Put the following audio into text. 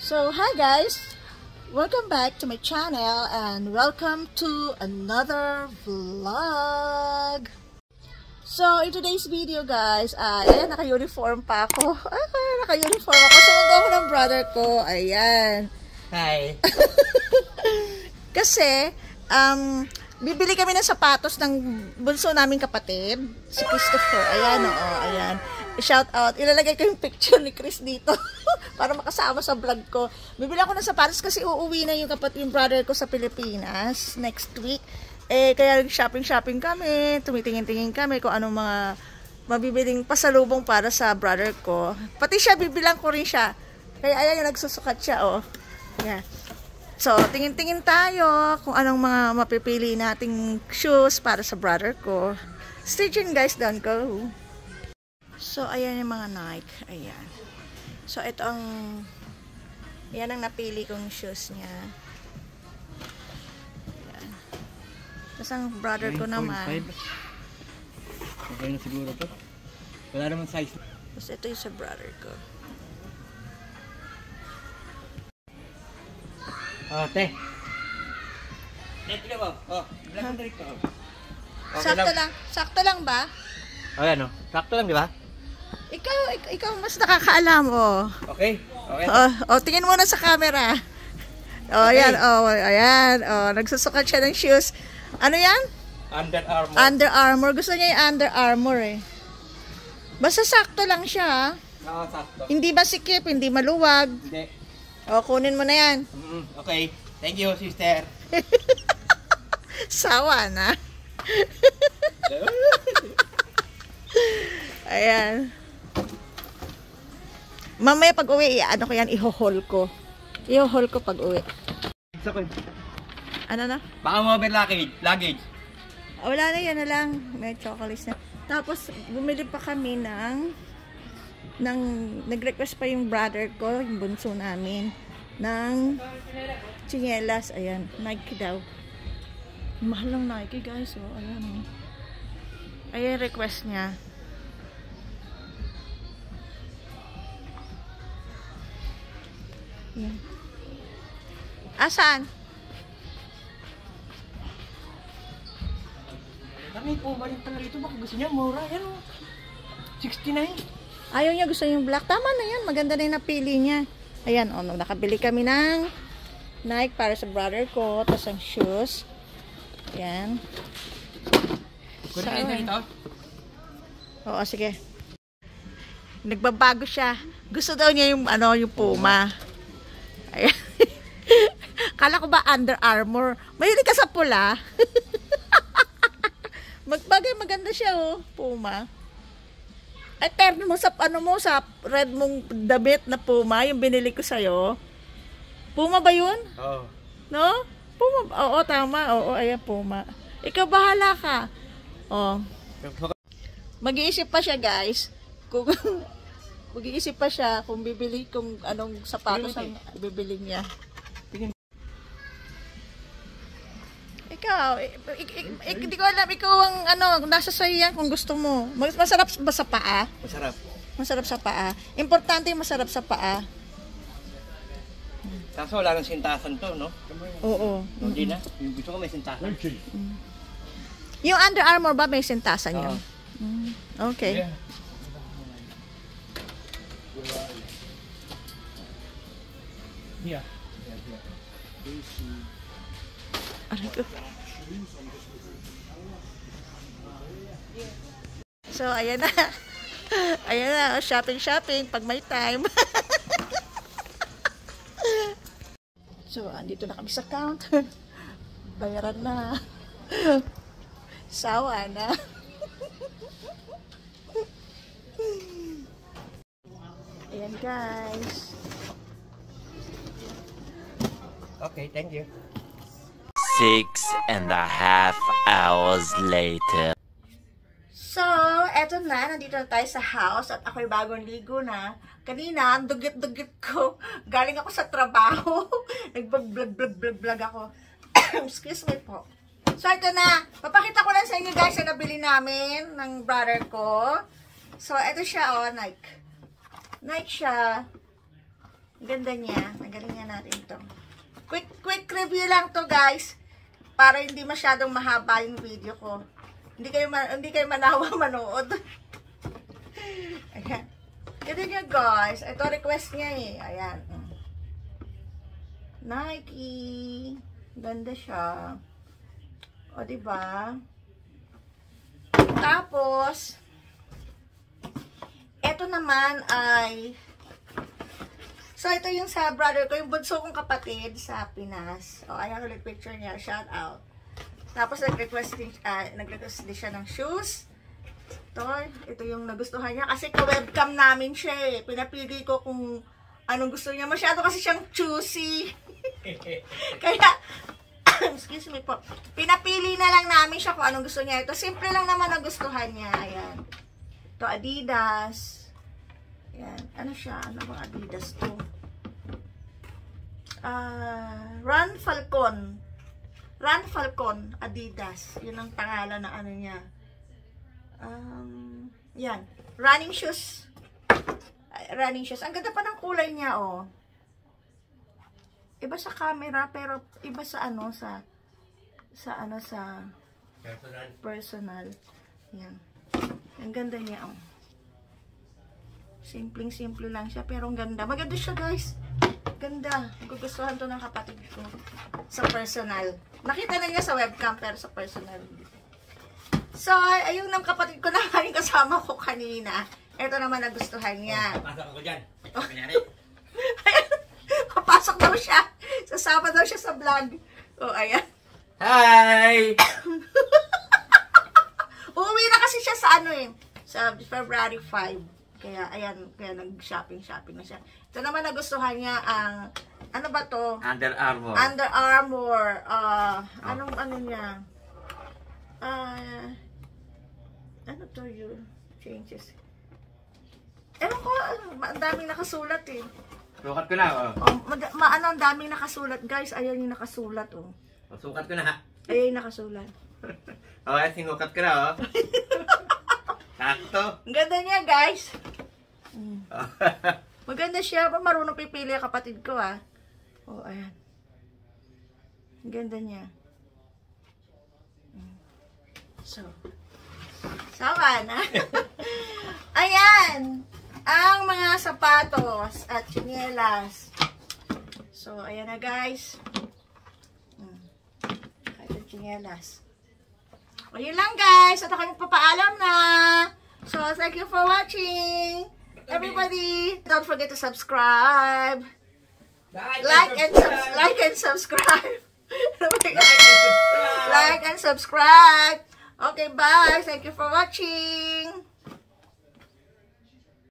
So, hi guys! Welcome back to my channel and welcome to another vlog! So, in today's video guys, ayan, naka-uniform pa ako. Naka-uniform ako. Sumunod ako ng brother ko. Ayan. Hi! Kasi, bibili kami ng sapatos ng bunso naming kapatid, si Christopher. Ayan, oo, ayan. Shout out. Ilalagay ko yung picture ni Chris dito para makasama sa vlog ko. Bibili ako ng sapatos kasi uuwi na yung brother ko sa Pilipinas next week. Kaya shopping kami, tumitingin-tingin kami kung anong mga mabibiling pasalubong para sa brother ko. Pati siya, bibilang ko rin siya. Kaya ayan, nagsusukat siya, oh. Yeah. So, tingin-tingin tayo kung anong mga mapipili nating shoes para sa brother ko. Stay tuned guys, don't go. So, ayan yung mga Nike. Ayan. So, ito ang yan ang napili kong shoes niya. Ayan. Tapos ang brother ko naman. Okay na siguro to. Wala naman size. Tapos ito yung sa brother ko. Oh, te. Tignan mo. Oh, black and red to. Sakto lang ba? Oh, yan, oh. Sakto lang, di ba? Ikaw mas nakakaalam, oh. Okay. Okay. Tingin muna sa camera. Oh, okay. Ayan, nagsusukat siya ng shoes. Ano yan? Under Armour. Under Armour. Gusto niya yung Under Armour, eh. Basta sakto lang siya. Oo, sakto. Hindi ba sikip, hindi maluwag. Hindi. Kunin mo na yan. Okay. Thank you, sister. Sawa na. Ayan. Mamaya pag uwi, ano ko yan, iho-haul ko. Iho-haul ko pag uwi. Ano na? Baka mo over luggage. Wala na, yan na lang. May chocolates na. Tapos, bumili pa kami nag-request pa yung brother ko, yung bunso namin, ng tsinelas. Ayan, Nike daw. Mahal ng Nike, guys. Oh, ayan. Oh. Ayan, request niya. Ayan. Asan? Kami po, balik pala rito. Baka gusto niya, mura. Yan o. 69. Ayaw niya, gusto yung black. Tama na yan. Maganda na yung napili niya. Ayan, nakabili kami ng Nike para sa brother ko. Tapos ang shoes. Ayan. Kunin kayo na rito? Oo, sige. Nagbabago siya. Gusto daw niya yung, yung Puma. Ayan. Kala ko ba Under Armour? Mahilig ka sa pula. Magbagay, maganda siya, oh. Puma. Ay, terno mo sa, sa red mong damit na Puma, yung binili ko sa'yo. Puma ba yun? Oo. No? Puma, oo, tama. Oo, ayan, Puma. Ikaw, bahala ka. Oh. Mag-iisip pa siya, guys. Mag-iisip pa siya kung bibili, kung anong sapatos ang bibili niya. Ikaw, hindi ko alam, ikaw ang nasa sa'yo yan kung gusto mo. Masarap ba sa paa? Masarap. Masarap sa paa. Importante yung masarap sa paa. Kaso wala nang sintasan to, no? Oo. Hindi na. Gusto ko may sintasan. Yung Under Armour ba may sintasan yun? Okay. Yeah. Aray ko. So, ayan na. Ayan na. Shopping pag may time. So, andito na kami sa counter. Bayaran na. Sawa na. Ayan, guys. Okay, thank you. 6.5 hours later. So, eto na. Nandito na tayo sa house at ako'y bagong ligo na. Kanina, ang dugit-dugit ko. Galing ako sa trabaho. Nag-vlog ako. Excuse me po. So, ito na. Papakita ko lang sa inyo guys na nabili namin ng brother ko. So, ito siya, Nike. Nike siya. Ang ganda niya. Nagalingan natin to. Quick review lang to guys. Para hindi masyadong mahaba yung video ko. Hindi kayo manawa manood. Ayan. Ganda niya guys. Ito request niya eh. Ayan. Nike. Ganda siya. O diba? Tapos, ito naman ay, so ito yung sa brother ko, yung bunso kong kapatid sa Pinas. O, ayan ulit picture niya. Shout out. Tapos, nag-request din siya ng shoes. Ito yung nagustuhan niya. Kasi ka-webcam namin siya eh. Pinapili ko kung anong gusto niya. Masyado kasi siyang choosy. Kaya, excuse me po. Pinapili na lang namin siya kung anong gusto niya. Ito, simple lang naman ang gustuhan niya. Ayan. Ito, Adidas. Ayan. Ano siya? Ano bang Adidas to? Run Falcon. Run Falcon Adidas. Yun ang pangalan na ano niya. Yan. Running shoes. Running shoes. Ang ganda pa ng kulay niya, oh. Iba sa camera, pero iba sa ano, sa personal. Yan. Ang ganda niya, oh. Simple lang siya, pero ang ganda. Maganda siya, guys. Ganda. Gugustuhan to ng kapatid ko. Sa personal. Nakita na niya sa webcam, pero sa personal. So, ayun ng kapatid ko na yung kasama ko kanina. Ito naman nagustuhan niya. Pasok ako dyan. Oh. Ayan. Papasok daw siya. Sasama daw siya sa vlog. Oh, ayan. Hi! Uuwi na kasi siya sa ano eh. Sa February 5. Kaya, ayan. Kaya nag-shopping na siya. Ito naman nagustuhan niya ang, ano ba to? Under Armour. Under Armour. Anong ano niya? Ano to yun? Changes. Ewan ko, ang daming nakasulat eh. Sukat ko na, oh. Ang daming nakasulat, guys. Ayan yung nakasulat, oh. Sukat ko na, ha? Ayan yung nakasulat. Okay, sinukat ko na, oh. Sakto. Ang ganda niya, guys. Maganda siya. Marunong pipili ang kapatid ko, ah. Oh, ayan. Ang ganda niya. So, sawa na. Ayan. Ang mga sapatos at tsinelas. So, ayan na guys. Ayan tsinelas. O, yun lang guys. At ako magpapaalam na. So, thank you for watching. Everybody, don't forget to subscribe. Like and subscribe. Like and subscribe. Okay, bye. Thank you for watching.